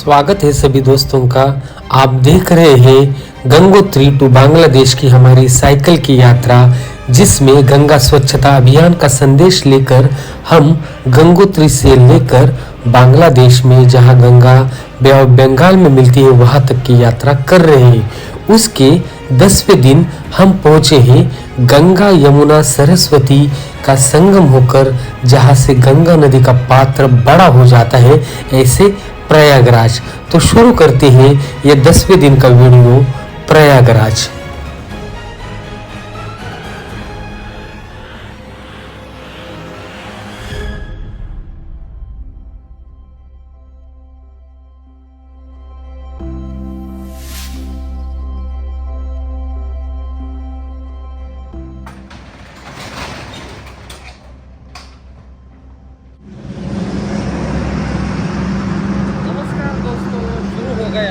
स्वागत है सभी दोस्तों का। आप देख रहे हैं गंगोत्री टू बांग्लादेश की हमारी साइकिल की यात्रा, जिसमें गंगा स्वच्छता अभियान का संदेश लेकर हम गंगोत्री से लेकर बांग्लादेश में जहां गंगा बे ऑफ बंगाल में मिलती है वहां तक की यात्रा कर रहे हैं। उसके 10वें दिन हम पहुंचे हैं गंगा यमुना सरस्वती का संगम होकर, जहां से गंगा नदी का पात्र बड़ा हो जाता है, ऐसे प्रयागराज। तो शुरू करते हैं ये 10वें दिन का वीडियो प्रयागराज।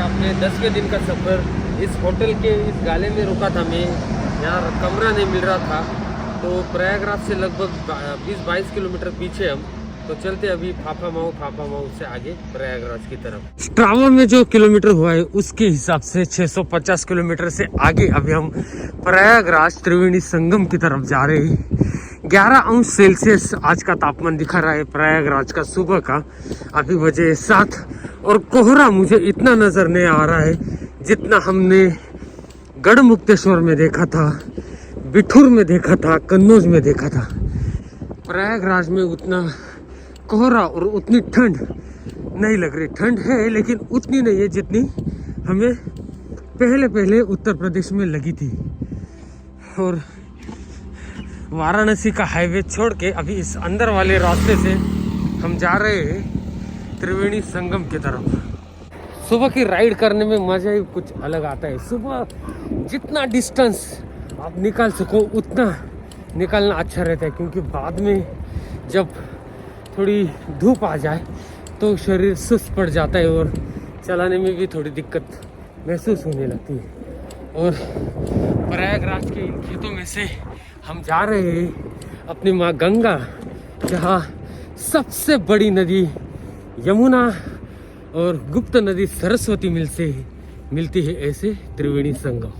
अपने 10वें दिन का सफ़र इस होटल के इस गाले में रुका था मैं। यहाँ कमरा नहीं मिल रहा था, तो प्रयागराज से लगभग 20-22 किलोमीटर पीछे हम तो चलते अभी फाफा माऊ से आगे प्रयागराज की तरफ। स्ट्रावा में जो किलोमीटर हुआ है उसके हिसाब से 650 किलोमीटर से आगे अभी हम प्रयागराज त्रिवेणी संगम की तरफ जा रहे हैं। 11 अंश सेल्सियस आज का तापमान दिखा रहा है प्रयागराज का सुबह का। अभी बजे 7 और कोहरा मुझे इतना नजर नहीं आ रहा है जितना हमने गढ़मुक्तेश्वर में देखा था, बिठूर में देखा था, कन्नौज में देखा था। प्रयागराज में उतना कोहरा और उतनी ठंड नहीं लग रही। ठंड है लेकिन उतनी नहीं है जितनी हमें पहले उत्तर प्रदेश में लगी थी। और वाराणसी का हाईवे छोड़ के अभी इस अंदर वाले रास्ते से हम जा रहे हैं त्रिवेणी संगम की तरफ। सुबह की राइड करने में मज़ा ही कुछ अलग आता है। सुबह जितना डिस्टेंस आप निकाल सको उतना निकालना अच्छा रहता है, क्योंकि बाद में जब थोड़ी धूप आ जाए तो शरीर सुस्त पड़ जाता है और चलाने में भी थोड़ी दिक्कत महसूस होने लगती है। और प्रयागराज के खेतों में से हम जा रहे हैं अपनी माँ गंगा, जहाँ सबसे बड़ी नदी यमुना और गुप्त नदी सरस्वती मिलती है ऐसे त्रिवेणी संगम।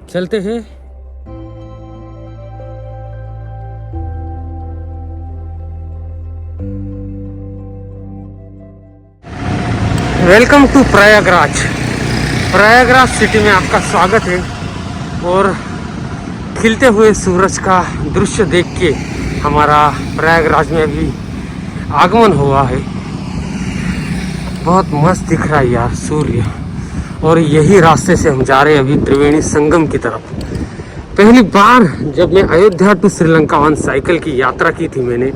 चलते हैं। Welcome to Prayagraj. Prayagraj city में आपका स्वागत है। और खिलते हुए सूरज का दृश्य देख के हमारा प्रयागराज में अभी आगमन हुआ है। बहुत मस्त दिख रहा है यार सूर्य। और यही रास्ते से हम जा रहे हैं अभी त्रिवेणी संगम की तरफ। पहली बार जब मैं Ayodhya to Sri Lanka on cycle की यात्रा की थी मैंने,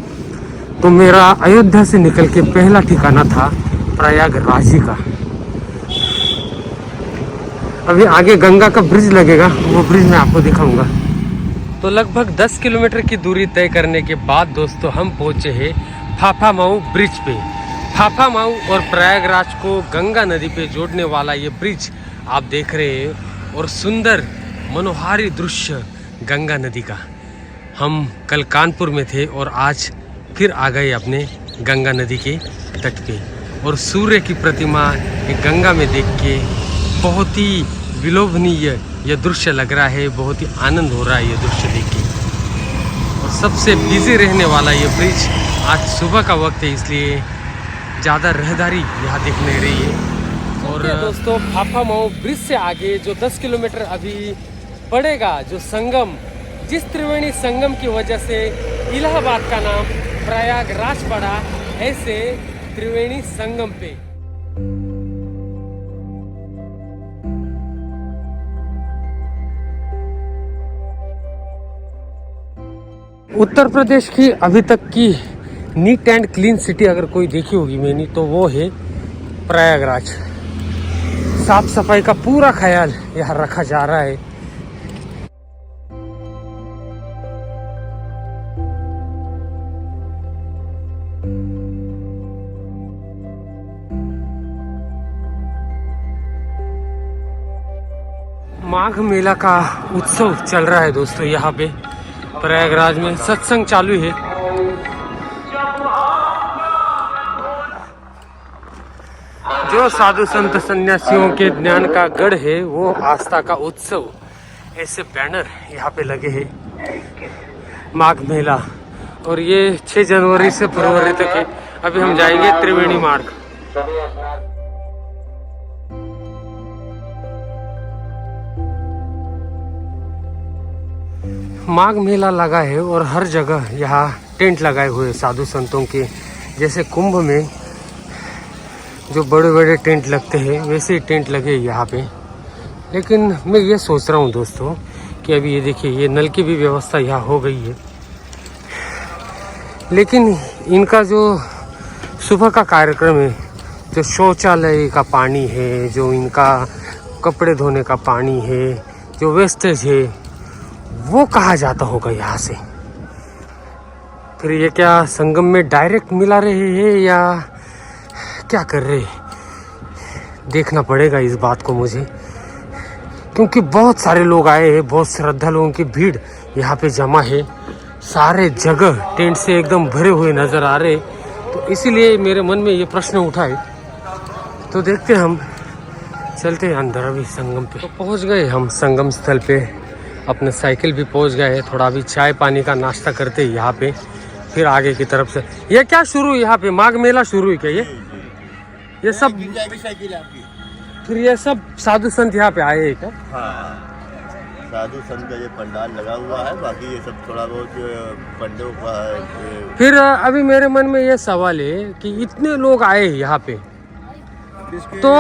तो मेरा अयोध्या से निकल के पहला ठिकाना था प्रयागराज ही का। अभी आगे गंगा का ब्रिज लगेगा, वो ब्रिज मैं आपको दिखाऊंगा। तो लगभग 10 किलोमीटर की दूरी तय करने के बाद दोस्तों हम पहुंचे हैं फाफा माऊ ब्रिज पे। फाफा माऊ और प्रयागराज को गंगा नदी पे जोड़ने वाला ये ब्रिज आप देख रहे हैं। और सुंदर मनोहारी दृश्य गंगा नदी का। हम कल कानपुर में थे और आज फिर आ गए अपने गंगा नदी के तट पे। और सूर्य की प्रतिमा ये गंगा में देख के बहुत ही विलोभनीय यह दृश्य लग रहा है। बहुत ही आनंद हो रहा है ये दृश्य देख के। और सबसे बिजी रहने वाला ये ब्रिज, आज सुबह का वक्त है इसलिए ज़्यादा रहदारी यहाँ दिख नहीं रही है। और दोस्तों फाफा माऊ ब्रिज से आगे जो 10 किलोमीटर अभी पड़ेगा, जो संगम, जिस त्रिवेणी संगम की वजह से इलाहाबाद का नाम प्रयागराज पड़ा, ऐसे त्रिवेणी संगम पे उत्तर प्रदेश की अभी तक की नीट एंड क्लीन सिटी अगर कोई देखी होगी मैंने, तो वो है प्रयागराज। साफ सफाई का पूरा ख्याल यहाँ रखा जा रहा है। माघ मेला का उत्सव चल रहा है दोस्तों यहाँ पे प्रयागराज में। सत्संग चालू है। जो साधु संत सन्यासियों के ज्ञान का गढ़ है, वो आस्था का उत्सव, ऐसे बैनर यहाँ पे लगे हैं। माघ मेला, और ये 6 जनवरी से फरवरी तक है। अभी हम जाएंगे त्रिवेणी मार्ग। माघ मेला लगा है और हर जगह यहाँ टेंट लगाए हुए साधु संतों के। जैसे कुंभ में जो बड़े बड़े टेंट लगते हैं, वैसे ही टेंट लगे यहाँ पे। लेकिन मैं ये सोच रहा हूँ दोस्तों कि अभी ये देखिए, ये नल की भी व्यवस्था यहाँ हो गई है, लेकिन इनका जो सुबह का कार्यक्रम है, जो शौचालय का पानी है, जो इनका कपड़े धोने का पानी है, जो वेस्टेज है, वो कहाँ जाता होगा यहाँ से? फिर ये क्या संगम में डायरेक्ट मिला रहे हैं या क्या कर रहे हैं? देखना पड़ेगा इस बात को मुझे, क्योंकि बहुत सारे लोग आए हैं, बहुत श्रद्धा लोगों की भीड़ यहाँ पे जमा है। सारे जगह टेंट से एकदम भरे हुए नज़र आ रहे, तो इसीलिए मेरे मन में ये प्रश्न उठा है। तो देखते हम, चलते हैं अंदर अभी संगम पे। तो पहुँच गए हम संगम स्थल पे, अपने साइकिल भी पहुँच गए। थोड़ा अभी चाय पानी का नाश्ता करते यहाँ पे, फिर आगे की तरफ से। ये क्या शुरू यहाँ पे माघ मेला शुरू है क्या? ये सब फिर ये सब साधु संत यहाँ पे आए हैं क्या? हाँ, साधु संत का ये पंडाल लगा हुआ है, बाकी ये सब थोड़ा बहुत पंडों का है। फिर अभी मेरे मन में ये सवाल है कि इतने लोग आए हैं यहाँ पे, तो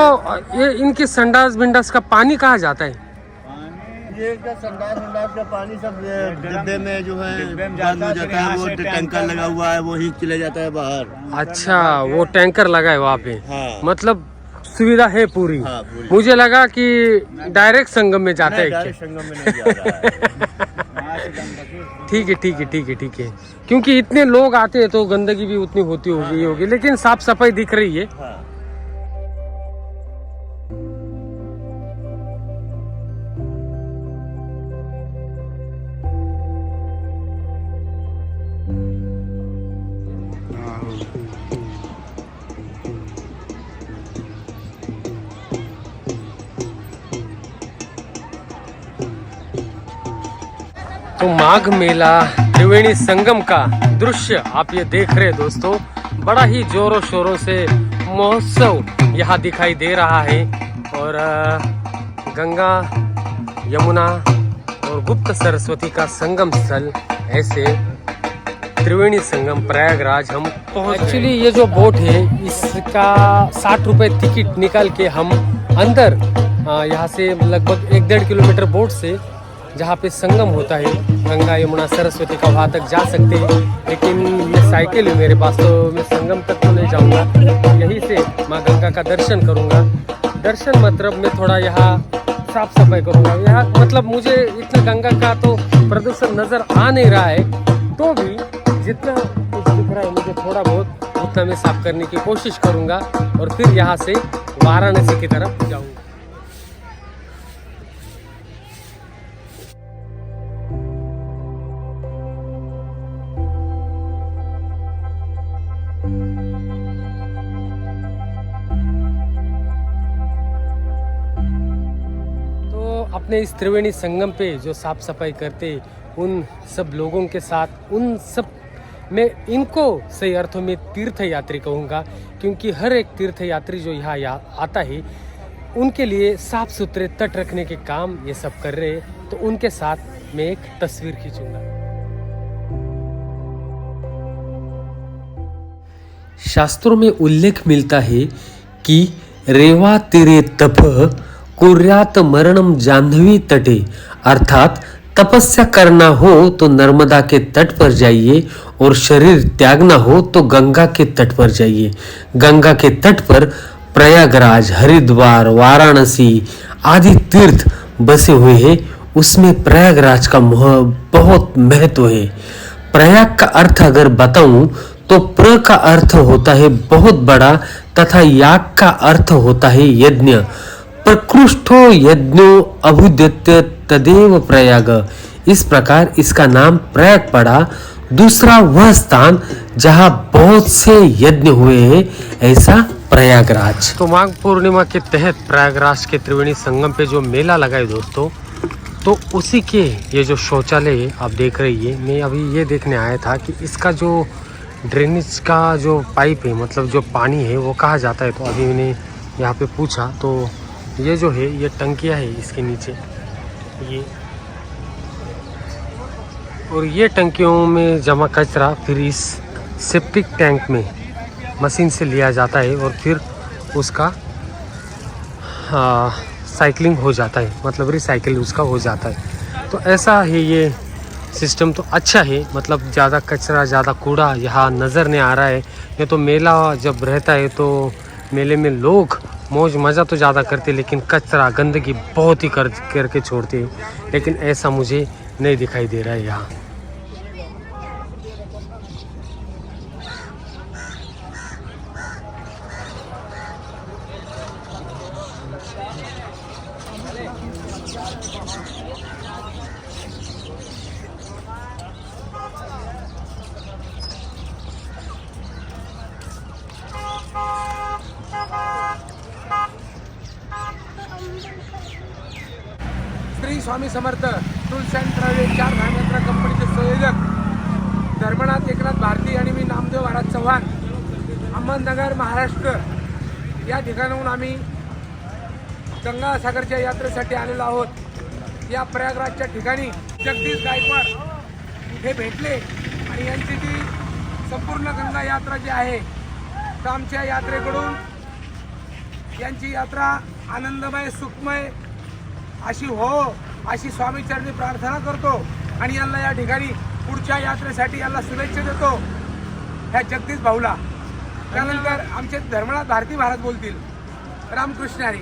ये इनके संडास बिंडास का पानी कहाँ जाता है? ये क्या संडास का पानी सब डिब्बे में जो है बंद हो जाता है, वो टैंकर लगा हुआ है, वो ही चले जाता है बाहर। अच्छा, वो टैंकर लगा है वहाँ पे। हाँ। मतलब सुविधा है पूरी। हाँ, पूरी। मुझे लगा कि डायरेक्ट संगम में जाता है। डायरेक्ट संगम में नहीं जा रहा है। ठीक है, ठीक है, ठीक है, ठीक है। क्योंकि इतने लोग आते हैं तो गंदगी भी उतनी होती होगी, लेकिन साफ सफाई दिख रही है। हाँ। तो माघ मेला त्रिवेणी संगम का दृश्य आप ये देख रहे हैं दोस्तों। बड़ा ही जोरों शोरों से महोत्सव यहाँ दिखाई दे रहा है, और गंगा, यमुना और गुप्त सरस्वती का संगम स्थल, ऐसे त्रिवेणी संगम प्रयागराज हम पहुँच। एक्चुअली ये जो बोट है, इसका 60 रुपये टिकट निकाल के हम अंदर यहाँ से लगभग 1-1.5 किलोमीटर बोट से, जहाँ पे संगम होता है गंगा यमुना सरस्वती का, वहाँ तक जा सकते हैं। लेकिन ये साइकिल है मेरे पास, तो मैं संगम तक तो नहीं जाऊँगा। यहीं से माँ गंगा का दर्शन करूँगा। दर्शन मतलब मैं थोड़ा यहाँ साफ सफाई करूँगा। यहाँ मतलब मुझे इतना गंगा का तो प्रदूषण नज़र आ नहीं रहा है, तो भी जितना कुछ दिख रहा है मुझे थोड़ा बहुत, उतना मैं साफ करने की कोशिश करूँगा, और फिर यहाँ से वाराणसी की तरफ जाऊँगा। अपने इस त्रिवेणी संगम पे जो साफ सफाई करते उन सब लोगों के साथ, उन सब मैं इनको सही अर्थों में तीर्थ यात्री कहूँगा, क्योंकि हर एक तीर्थ यात्री जो यहाँ आता है, उनके लिए साफ सुथरे तट रखने के काम ये सब कर रहे हैं। तो उनके साथ मैं एक तस्वीर खींचूंगा। शास्त्रों में उल्लेख मिलता है कि रेवा तीरे तप कुर्यात मरणम जाह्नवी तटे, अर्थात तपस्या करना हो तो नर्मदा के तट पर जाइए, और शरीर त्यागना हो तो गंगा के तट पर जाइए। गंगा के तट पर प्रयागराज, हरिद्वार, वाराणसी आदि तीर्थ बसे हुए हैं। उसमें प्रयागराज का बहुत महत्व है। प्रयाग का अर्थ अगर बताऊं तो प्र का अर्थ होता है बहुत बड़ा, तथा याग का अर्थ होता है यज्ञ। प्रकृष्टो यज्ञो अभुद्यते तदेव प्रयाग, इस प्रकार इसका नाम प्रयाग पड़ा। दूसरा वह स्थान जहाँ बहुत से यज्ञ हुए हैं, ऐसा प्रयागराज। तो माघ पूर्णिमा के तहत प्रयागराज के त्रिवेणी संगम पे जो मेला लगा है दोस्तों, तो उसी के ये जो शौचालय है आप देख रही है, मैं अभी ये देखने आया था कि इसका जो ड्रेनेज का जो पाइप है, मतलब जो पानी है वो कहाँ जाता है। तो अभी मैंने यहाँ पे पूछा तो ये जो है ये टंकियाँ है इसके नीचे ये, और ये टंकियों में जमा कचरा फिर इस सेप्टिक टैंक में मशीन से लिया जाता है और फिर उसका साइक्लिंग हो जाता है, मतलब रिसाइकिल उसका हो जाता है। तो ऐसा है ये सिस्टम, तो अच्छा है, मतलब ज़्यादा कचरा ज़्यादा कूड़ा यहाँ नज़र नहीं आ रहा है। ये तो मेला जब रहता है तो मेले में लोग मौज मज़ा तो ज़्यादा करते, लेकिन कचरा गंदगी बहुत ही करके छोड़ते हैं, लेकिन ऐसा मुझे नहीं दिखाई दे रहा है यहाँ। Shri Swami Samarth tools and travel 4 धामयात्रा कंपनीचे संयोजक धर्मनाथ एकनाथ भारती आणि मी नामदेव महाराज चव्हाण, अहमदनगर महाराष्ट्र या ठिकाणाहून आम्ही गंगासागरच्या यात्रेसाठी आलेलो आहोत। या प्रयागराजच्या ठिकाणी जगदीश गायकवाड इथे भेटले आणि यांची जी संपूर्ण गंगा यात्रा जी आहे, तर आमच्या यात्रेकडून यांची यात्रा आनंदमय सुखमय अशी हो अशी स्वामीचरणी प्रार्थना करतो आणि यांना या ठिकाणी पुढच्या यात्रेसाठी यांना शुभेच्छा देतो ह्या जगदीश भाऊला। त्यानंतर आमचे धर्मनाथ भारती महाराज बोलतील। रामकृष्ण हरी।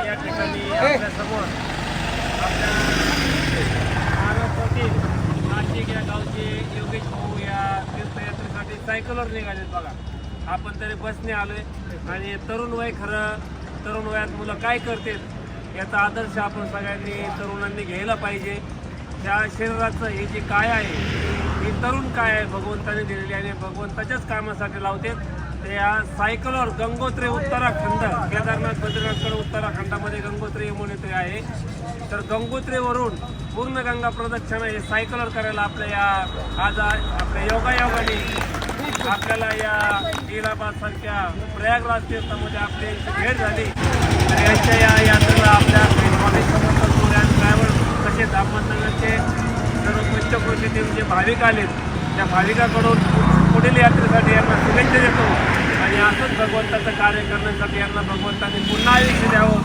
या ठिकाणी आपल्यासमोर आपल्या महाराष्ट्रातील नाशिक या गावचे योगेश भाऊ या तीर्थयात्रेसाठी सायकलवर निघालेत बघा। आपण तरी बसने आलोय आणि तरुण वय, खरं तरुण वयात मुलं काय करतात याचा आदर्श आपण सगळ्यांनी तरुणांनी घ्यायला पाहिजे। त्या शरीराचं हे जे काय आहे, ही तरुण काय आहे भगवंताने दिलेली आणि भगवंताच्याच कामासाठी लावतात। त्या सायकलवर गंगोत्री उत्तराखंड, केदारनाथ बद्रीनाथकडे उत्तराखंडामध्ये गंगोत्री यमुनोत्री आहे, तर गंगोत्रीवरून पूर्ण गंगा प्रदक्षिणा हे सायकलवर करायला आपल्या आज आपल्या योगायोगाने आपल्याला या इलाहाबादसारख्या प्रयागराज तीर्थामध्ये आपली भेट झाली। तर यांच्या या यात्रेला आपल्या Swami Samarth tour and travel तसेच अहमदनगरचे सर्व पंचक्रोशीतील जे भाविक आलेत त्या भाविकाकडून पुढील यात्रेसाठी यांना शुभेच्छा देतो आणि असंच भगवंताचं कार्य करण्यासाठी यांना भगवंताने पुन्हा आयुष्य द्यावं,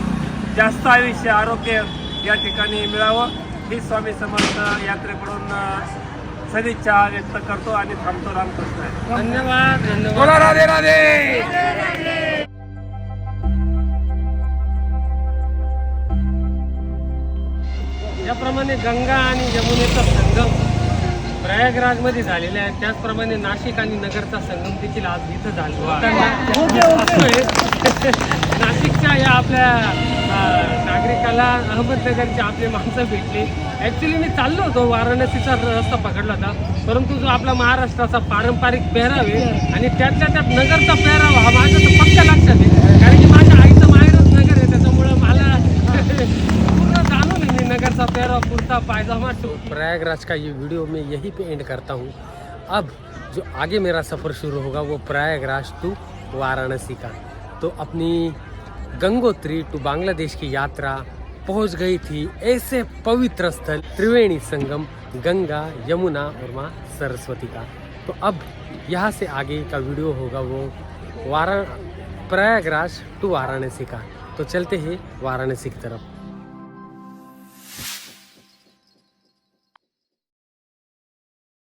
जास्त आयुष्य आरोग्य या ठिकाणी मिळावं ही स्वामी समर्थ यात्रेकडून सदिच्छा व्यक्त करतो आणि थांबतो। रामकृष्ण। धन्यवाद धन्यवाद। बोला राधे राधे। ज्याप्रमाणे गंगा आणि यमुनेचा संगम प्रयागराजमध्ये झालेला आहे, त्याचप्रमाणे नाशिक आणि नगरचा संगम देखील आज इथं झाला। नाशिकच्या या आपल्या नागरिकाला अहमदनगरचे आपले माणसं भेटले। ॲक्च्युली मी चाललो होतो, वाराणसीचा रस्ता पकडला होता, परंतु जो आपला महाराष्ट्राचा पारंपरिक पेहराव आहे आणि त्यातल्या त्यात नगरचा पेहराव हा माझा तर पक्का लक्षात आहे, कारण की माझ्या आईचं माहेरच नगर आहे, त्याच्यामुळं मला पूर्ण जाणून आहे मी नगरचा पेहराव, कुर्ता पायजामा। तो प्रयागराज का ये वीडियो मैं यहीं पे एंड करता हूँ। अब जो आगे मेरा सफ़र शुरू होगा वो प्रयागराज टू वाराणसी का। तो अपनी गंगोत्री टू बांग्लादेश की यात्रा पहुंच गई थी ऐसे पवित्र स्थल त्रिवेणी संगम, गंगा, यमुना और माँ सरस्वती का। तो अब यहाँ से आगे का वीडियो होगा वो प्रयागराज टू वाराणसी का। तो चलते हैं वाराणसी की तरफ।